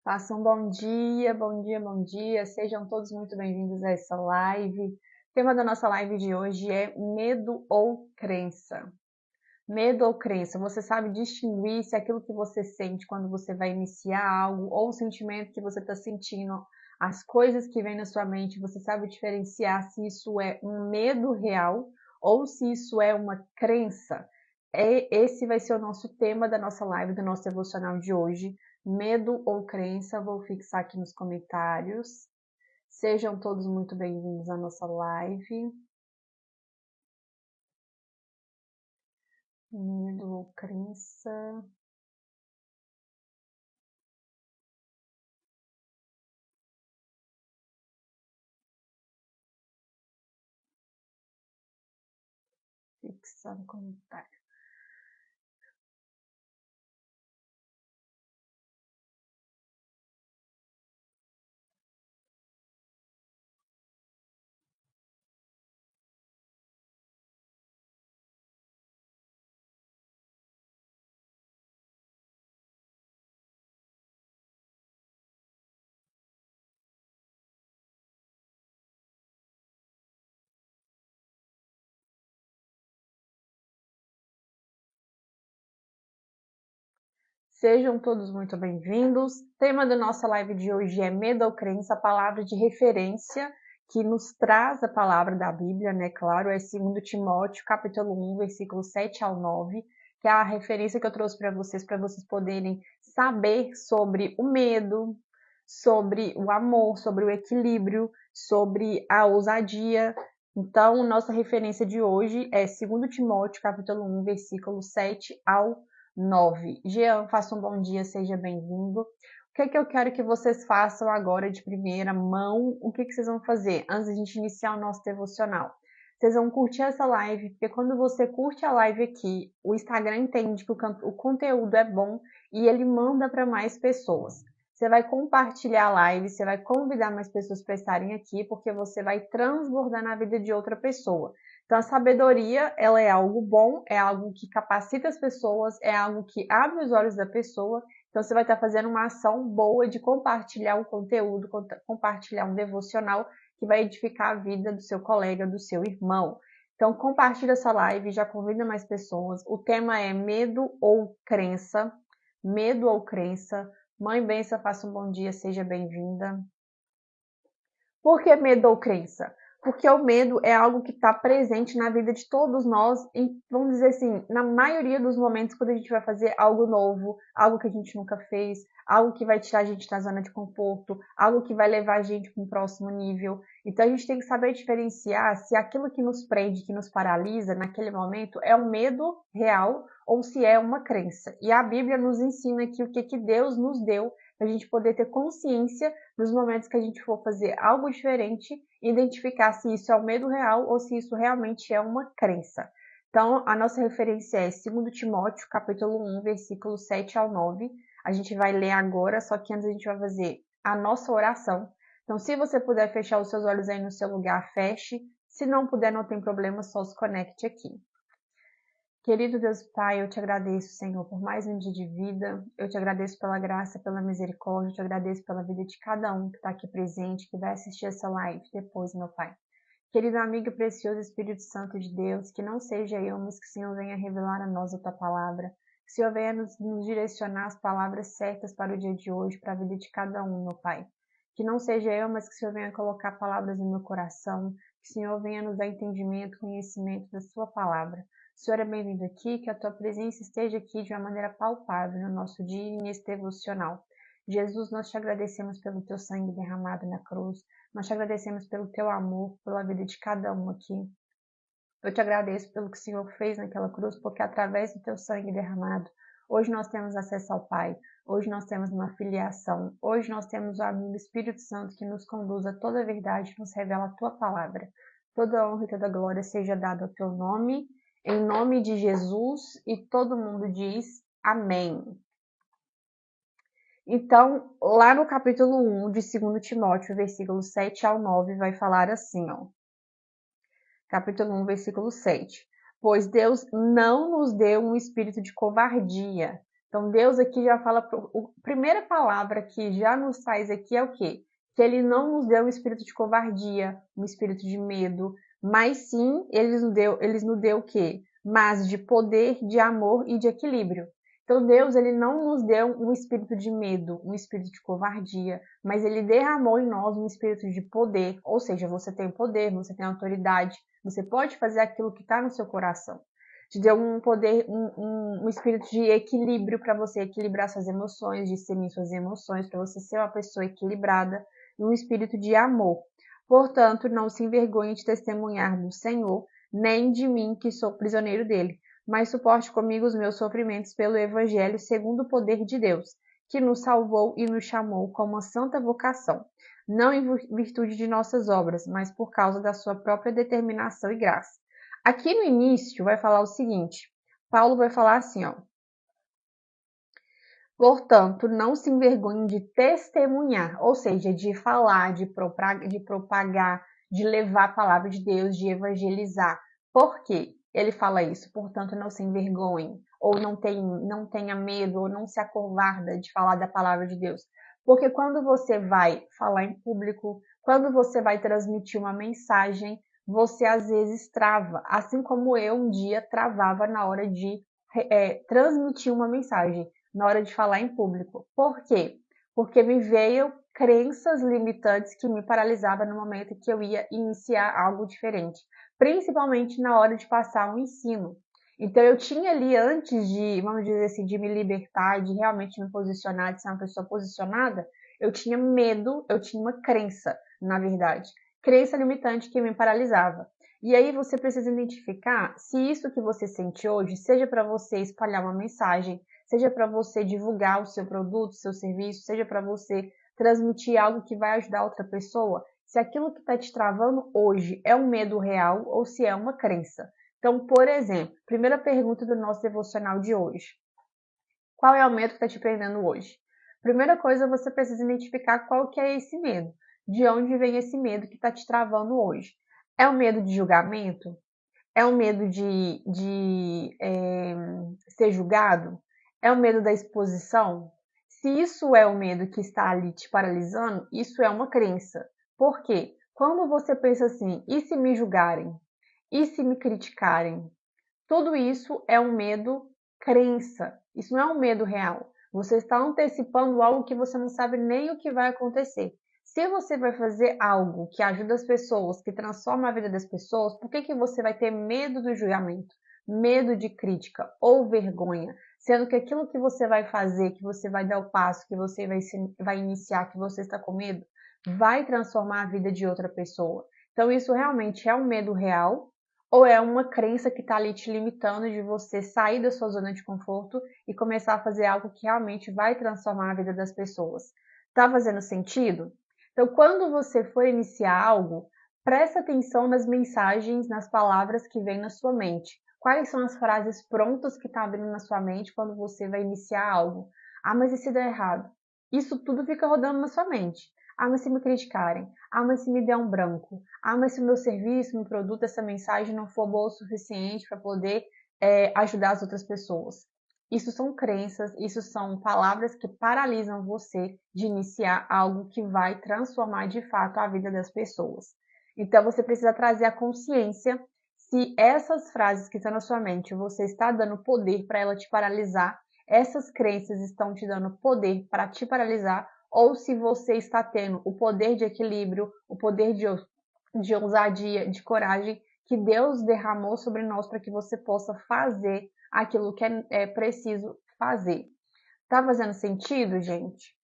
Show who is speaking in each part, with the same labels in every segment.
Speaker 1: Façam um bom dia, bom dia, bom dia. Sejam todos muito bem-vindos a essa live. O tema da nossa live de hoje é medo ou crença. Medo ou crença, você sabe distinguir se aquilo que você sente quando você vai iniciar algo ou o sentimento que você está sentindo, as coisas que vêm na sua mente, você sabe diferenciar se isso é um medo real ou se isso é uma crença? Esse vai ser o nosso tema da nossa live, do nosso devocional de hoje. Medo ou crença? Vou fixar aqui nos comentários. Sejam todos muito bem-vindos à nossa live. Medo ou crença? Fixar no comentário. Sejam todos muito bem-vindos. O tema da nossa live de hoje é medo ou crença, a palavra de referência que nos traz a palavra da Bíblia, né? Claro, é 2 Timóteo, capítulo 1, versículo 7 ao 9, que é a referência que eu trouxe para vocês poderem saber sobre o medo, sobre o amor, sobre o equilíbrio, sobre a ousadia. Então, nossa referência de hoje é 2 Timóteo, capítulo 1, versículo 7 ao 9. Jean, faça um bom dia, seja bem-vindo. O que é que eu quero que vocês façam agora de primeira mão? O que é que vocês vão fazer antes de a gente iniciar o nosso devocional? Vocês vão curtir essa live, porque quando você curte a live aqui, o Instagram entende que o conteúdo é bom e ele manda para mais pessoas. Você vai compartilhar a live, você vai convidar mais pessoas para estarem aqui, porque você vai transbordar na vida de outra pessoa. Então, a sabedoria, ela é algo bom, é algo que capacita as pessoas, é algo que abre os olhos da pessoa. Então, você vai estar fazendo uma ação boa de compartilhar um conteúdo, compartilhar um devocional que vai edificar a vida do seu colega, do seu irmão. Então, compartilha essa live, já convida mais pessoas. O tema é medo ou crença. Medo ou crença. Mãe Benção, faça um bom dia, seja bem-vinda. Por que medo ou crença? Porque o medo é algo que está presente na vida de todos nós, vamos dizer assim, na maioria dos momentos quando a gente vai fazer algo novo, algo que a gente nunca fez, algo que vai tirar a gente da zona de conforto, algo que vai levar a gente para um próximo nível. Então a gente tem que saber diferenciar se aquilo que nos prende, que nos paralisa naquele momento é um medo real ou se é uma crença. E a Bíblia nos ensina aqui o que Deus nos deu para a gente poder ter consciência nos momentos que a gente for fazer algo diferente, identificar se isso é um medo real ou se isso realmente é uma crença. Então, a nossa referência é 2 Timóteo, capítulo 1, versículo 7 ao 9. A gente vai ler agora, só que antes a gente vai fazer a nossa oração. Então, se você puder fechar os seus olhos aí no seu lugar, feche. Se não puder, não tem problema, só se conecte aqui. Querido Deus Pai, eu te agradeço, Senhor, por mais um dia de vida. Eu te agradeço pela graça, pela misericórdia. Eu te agradeço pela vida de cada um que está aqui presente, que vai assistir essa live depois, meu Pai. Querido amigo e precioso Espírito Santo de Deus, que não seja eu, mas que o Senhor venha revelar a nós a tua palavra. Que o Senhor venha nos direcionar as palavras certas para o dia de hoje, para a vida de cada um, meu Pai. Que não seja eu, mas que o Senhor venha colocar palavras no meu coração. Que o Senhor venha nos dar entendimento, conhecimento da sua palavra. O Senhor é bem-vindo aqui, que a tua presença esteja aqui de uma maneira palpável no nosso dia e nesse devocional. Jesus, nós te agradecemos pelo teu sangue derramado na cruz. Nós te agradecemos pelo teu amor, pela vida de cada um aqui. Eu te agradeço pelo que o Senhor fez naquela cruz, porque através do teu sangue derramado, hoje nós temos acesso ao Pai, hoje nós temos uma filiação, hoje nós temos o amigo Espírito Santo que nos conduz a toda a verdade, nos revela a tua palavra. Toda honra e toda glória seja dada ao teu nome, em nome de Jesus, e todo mundo diz amém. Então, lá no capítulo 1 de 2 Timóteo, versículos 7 ao 9, vai falar assim, ó. Capítulo 1, versículo 7. Pois Deus não nos deu um espírito de covardia, Então, Deus aqui já fala, a primeira palavra que já nos traz aqui é o quê? Que ele não nos deu um espírito de covardia, um espírito de medo, mas sim, ele nos deu o quê? Mas de poder, de amor e de equilíbrio. Então, Deus, ele não nos deu um espírito de medo, um espírito de covardia, mas ele derramou em nós um espírito de poder, ou seja, você tem poder, você tem autoridade, você pode fazer aquilo que está no seu coração. Te deu um poder, um espírito de equilíbrio para você equilibrar suas emoções, discernir suas emoções, para você ser uma pessoa equilibrada, e um espírito de amor. Portanto, não se envergonhe de testemunhar do Senhor, nem de mim, que sou prisioneiro dele, mas suporte comigo os meus sofrimentos pelo Evangelho segundo o poder de Deus, que nos salvou e nos chamou com uma santa vocação, não em virtude de nossas obras, mas por causa da sua própria determinação e graça. Aqui no início vai falar o seguinte, Paulo vai falar assim, ó. Portanto, não se envergonhe de testemunhar, ou seja, de falar, de propagar, de levar a palavra de Deus, de evangelizar. Por quê? Ele fala isso. Portanto, não se envergonhe, ou não tenha medo, ou não se acovarda de falar da palavra de Deus. Porque quando você vai falar em público, quando você vai transmitir uma mensagem, você às vezes trava, assim como eu um dia travava na hora de transmitir uma mensagem, na hora de falar em público. Por quê? Porque me veio crenças limitantes que me paralisavam no momento que eu ia iniciar algo diferente, principalmente na hora de passar um ensino. Então eu tinha ali antes de, vamos dizer assim, de me libertar, de realmente me posicionar, de ser uma pessoa posicionada, eu tinha medo, eu tinha uma crença, na verdade, crença limitante que me paralisava. E aí você precisa identificar se isso que você sente hoje, seja para você espalhar uma mensagem, seja para você divulgar o seu produto, seu serviço, seja para você transmitir algo que vai ajudar outra pessoa, se aquilo que está te travando hoje é um medo real ou se é uma crença. Então, por exemplo, primeira pergunta do nosso devocional de hoje. Qual é o medo que está te prendendo hoje? Primeira coisa, você precisa identificar qual que é esse medo. De onde vem esse medo que está te travando hoje? É o medo de julgamento? É o medo de ser julgado? É o medo da exposição? Se isso é o medo que está ali te paralisando, isso é uma crença. Por quê? Quando você pensa assim, e se me julgarem? E se me criticarem? Tudo isso é um medo crença. Isso não é um medo real. Você está antecipando algo que você não sabe nem o que vai acontecer. Se você vai fazer algo que ajuda as pessoas, que transforma a vida das pessoas, por que você vai ter medo do julgamento, medo de crítica ou vergonha? Sendo que aquilo que você vai fazer, que você vai dar o passo, que você vai iniciar, que você está com medo, vai transformar a vida de outra pessoa. Então, isso realmente é um medo real, ou é uma crença que está ali te limitando de você sair da sua zona de conforto e começar a fazer algo que realmente vai transformar a vida das pessoas? Tá fazendo sentido? Então, quando você for iniciar algo, presta atenção nas mensagens, nas palavras que vêm na sua mente. Quais são as frases prontas que estão vindo na sua mente quando você vai iniciar algo? Ah, mas e se der errado? Isso tudo fica rodando na sua mente. Ah, mas se me criticarem? Ah, mas se me der um branco? Ah, mas se o meu serviço, meu produto, essa mensagem não for boa o suficiente para poder ajudar as outras pessoas? Isso são crenças, isso são palavras que paralisam você de iniciar algo que vai transformar de fato a vida das pessoas. Então você precisa trazer a consciência se essas frases que estão na sua mente, você está dando poder para ela te paralisar, essas crenças estão te dando poder para te paralisar, ou se você está tendo o poder de equilíbrio, o poder de ousadia, de coragem que Deus derramou sobre nós para que você possa fazer aquilo que é preciso fazer. Tá fazendo sentido, gente?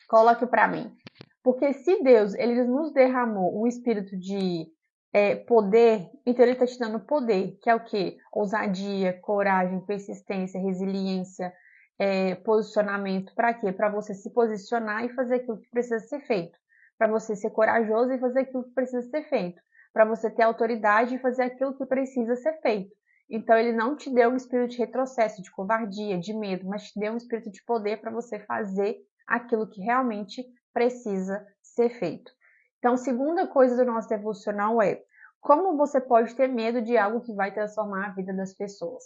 Speaker 1: Coloque para mim. Porque se Deus ele nos derramou um espírito de poder, então ele está te dando poder, que é o quê? Ousadia, coragem, persistência, resiliência, posicionamento. Para quê? Para você se posicionar e fazer aquilo que precisa ser feito. Para você ser corajoso e fazer aquilo que precisa ser feito. Para você ter autoridade e fazer aquilo que precisa ser feito. Então ele não te deu um espírito de retrocesso, de covardia, de medo, mas te deu um espírito de poder para você fazer aquilo que realmente precisa ser feito. Então, segunda coisa do nosso devocional é como você pode ter medo de algo que vai transformar a vida das pessoas.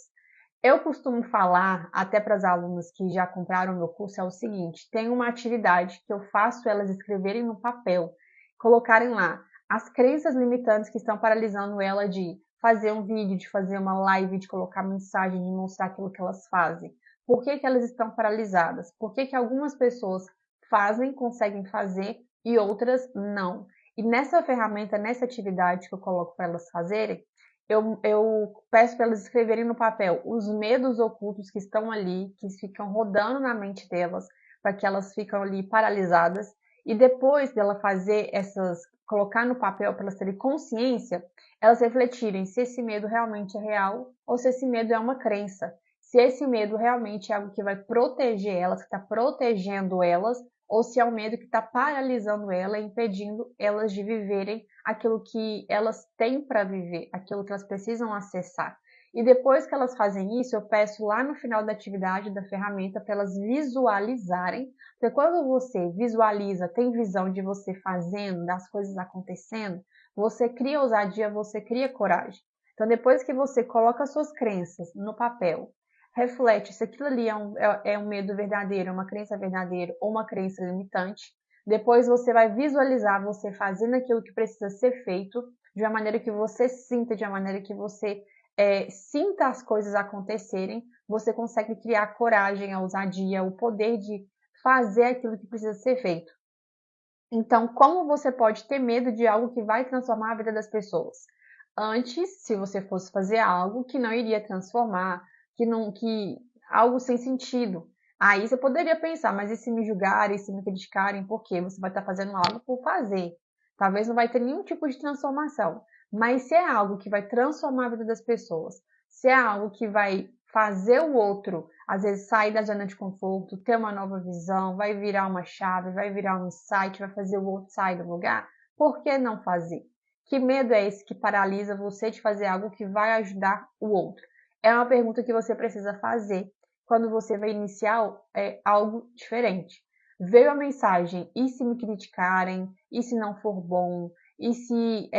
Speaker 1: Eu costumo falar, até para as alunas que já compraram o meu curso, é o seguinte: tem uma atividade que eu faço elas escreverem no papel, colocarem lá as crenças limitantes que estão paralisando ela de fazer um vídeo, de fazer uma live, de colocar mensagem, de mostrar aquilo que elas fazem. Por que que elas estão paralisadas? Por que que algumas pessoas fazem, conseguem fazer e outras não? E nessa ferramenta, nessa atividade que eu coloco para elas fazerem, eu peço para elas escreverem no papel os medos ocultos que estão ali, que ficam rodando na mente delas, para que elas ficam ali paralisadas. E depois dela fazer colocar no papel para elas terem consciência, elas refletirem se esse medo realmente é real ou se esse medo é uma crença. Se esse medo realmente é algo que vai proteger elas, que está protegendo elas, ou se é um medo que está paralisando ela, impedindo elas de viverem aquilo que elas têm para viver, aquilo que elas precisam acessar. E depois que elas fazem isso, eu peço lá no final da atividade da ferramenta para elas visualizarem, porque quando você visualiza, tem visão de você fazendo, das coisas acontecendo, você cria ousadia, você cria coragem. Então, depois que você coloca suas crenças no papel, reflete se aquilo ali é um medo verdadeiro, uma crença verdadeira ou uma crença limitante. Depois você vai visualizar você fazendo aquilo que precisa ser feito, de uma maneira que você sinta, de uma maneira que você sinta as coisas acontecerem. Você consegue criar coragem, a ousadia, o poder de fazer aquilo que precisa ser feito. Então, como você pode ter medo de algo que vai transformar a vida das pessoas? Antes, se você fosse fazer algo que não iria transformar, que algo sem sentido, aí você poderia pensar, mas e se me julgarem, e se me criticarem, por quê? Você vai estar fazendo algo por fazer. Talvez não vai ter nenhum tipo de transformação. Mas se é algo que vai transformar a vida das pessoas, se é algo que vai fazer o outro, às vezes, sair da zona de conforto, ter uma nova visão, vai virar uma chave, vai virar um insight, vai fazer o outro sair do lugar, por que não fazer? Que medo é esse que paralisa você de fazer algo que vai ajudar o outro? É uma pergunta que você precisa fazer quando você vai iniciar algo diferente. Veio a mensagem, e se me criticarem? E se não for bom? E se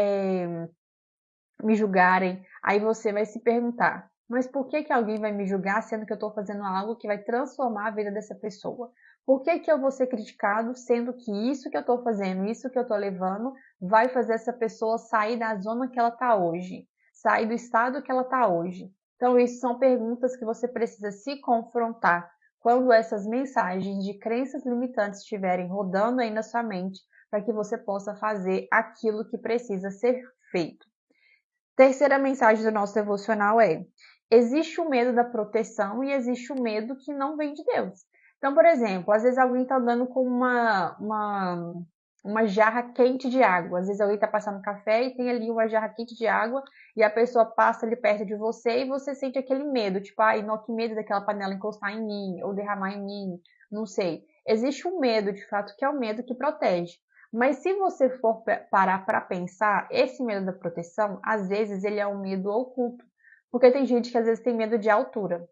Speaker 1: me julgarem? Aí você vai se perguntar, mas por que que alguém vai me julgar sendo que eu estou fazendo algo que vai transformar a vida dessa pessoa? Por que que eu vou ser criticado sendo que isso que eu estou fazendo, isso que eu estou levando, vai fazer essa pessoa sair da zona que ela está hoje, sair do estado que ela está hoje? Então, isso são perguntas que você precisa se confrontar quando essas mensagens de crenças limitantes estiverem rodando aí na sua mente, para que você possa fazer aquilo que precisa ser feito. Terceira mensagem do nosso devocional é: existe o medo da proteção e existe o medo que não vem de Deus. Então, por exemplo, às vezes alguém está andando com uma jarra quente de água. Às vezes alguém está passando café e tem ali uma jarra quente de água e a pessoa passa ali perto de você e você sente aquele medo, tipo, ai, não, que medo daquela panela encostar em mim ou derramar em mim, não sei. Existe um medo, de fato, que é o medo que protege. Mas se você for parar para pensar, esse medo da proteção, às vezes ele é um medo oculto. Porque tem gente que às vezes tem medo de altura.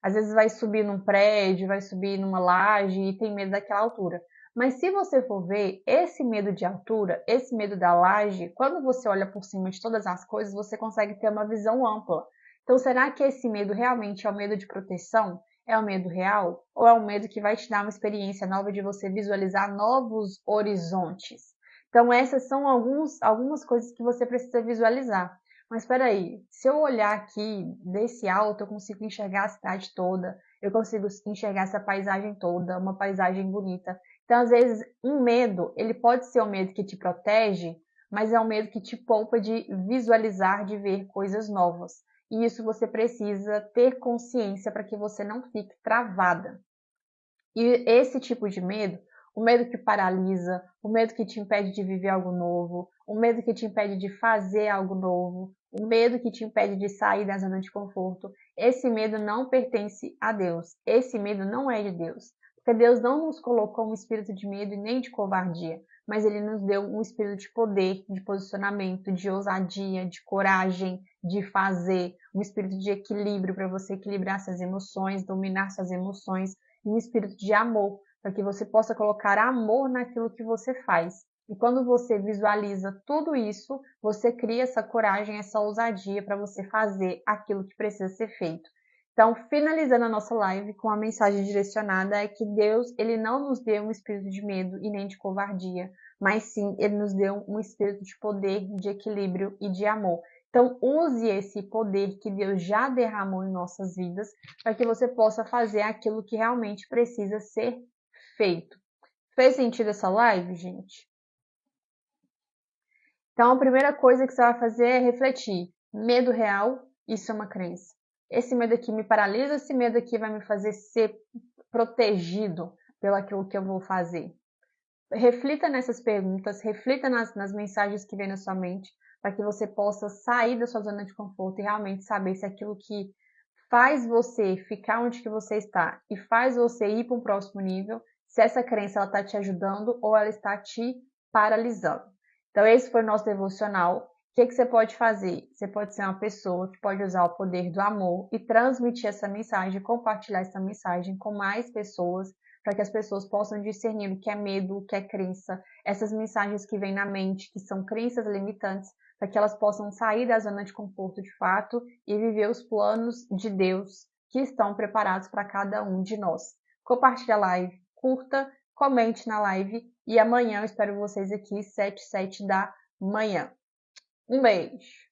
Speaker 1: Às vezes vai subir num prédio, vai subir numa laje e tem medo daquela altura. Mas se você for ver, esse medo de altura, esse medo da laje, quando você olha por cima de todas as coisas, você consegue ter uma visão ampla. Então, será que esse medo realmente é o medo de proteção? É o medo real? Ou é um medo que vai te dar uma experiência nova de você visualizar novos horizontes? Então, essas são algumas coisas que você precisa visualizar. Mas espera aí, se eu olhar aqui desse alto, eu consigo enxergar a cidade toda, eu consigo enxergar essa paisagem toda, uma paisagem bonita. Então, às vezes, um medo, ele pode ser um medo que te protege, mas é um medo que te poupa de visualizar, de ver coisas novas. E isso você precisa ter consciência para que você não fique travada. E esse tipo de medo, o medo que paralisa, o medo que te impede de viver algo novo, o medo que te impede de fazer algo novo, o medo que te impede de sair da zona de conforto, esse medo não pertence a Deus. Esse medo não é de Deus. Porque Deus não nos colocou um espírito de medo e nem de covardia, mas Ele nos deu um espírito de poder, de posicionamento, de ousadia, de coragem, de fazer, um espírito de equilíbrio para você equilibrar suas emoções, dominar suas emoções, e um espírito de amor, para que você possa colocar amor naquilo que você faz. E quando você visualiza tudo isso, você cria essa coragem, essa ousadia para você fazer aquilo que precisa ser feito. Então, finalizando a nossa live com a mensagem direcionada é que Deus, ele não nos deu um espírito de medo e nem de covardia, mas sim, ele nos deu um espírito de poder, de equilíbrio e de amor. Então, use esse poder que Deus já derramou em nossas vidas para que você possa fazer aquilo que realmente precisa ser feito. Fez sentido essa live, gente? Então, a primeira coisa que você vai fazer é refletir. Medo real, isso é uma crença. Esse medo aqui me paralisa, esse medo aqui vai me fazer ser protegido pelo aquilo que eu vou fazer. Reflita nessas perguntas, reflita nas mensagens que vem na sua mente, para que você possa sair da sua zona de conforto e realmente saber se aquilo que faz você ficar onde que você está e faz você ir para um próximo nível, se essa crença ela está te ajudando ou ela está te paralisando. Então esse foi o nosso devocional. O que você pode fazer? Você pode ser uma pessoa que pode usar o poder do amor e transmitir essa mensagem, compartilhar essa mensagem com mais pessoas, para que as pessoas possam discernir o que é medo, o que é crença, essas mensagens que vêm na mente, que são crenças limitantes, para que elas possam sair da zona de conforto de fato e viver os planos de Deus que estão preparados para cada um de nós. Compartilhe a live, curta, comente na live e amanhã eu espero vocês aqui 7h07 da manhã. Um beijo!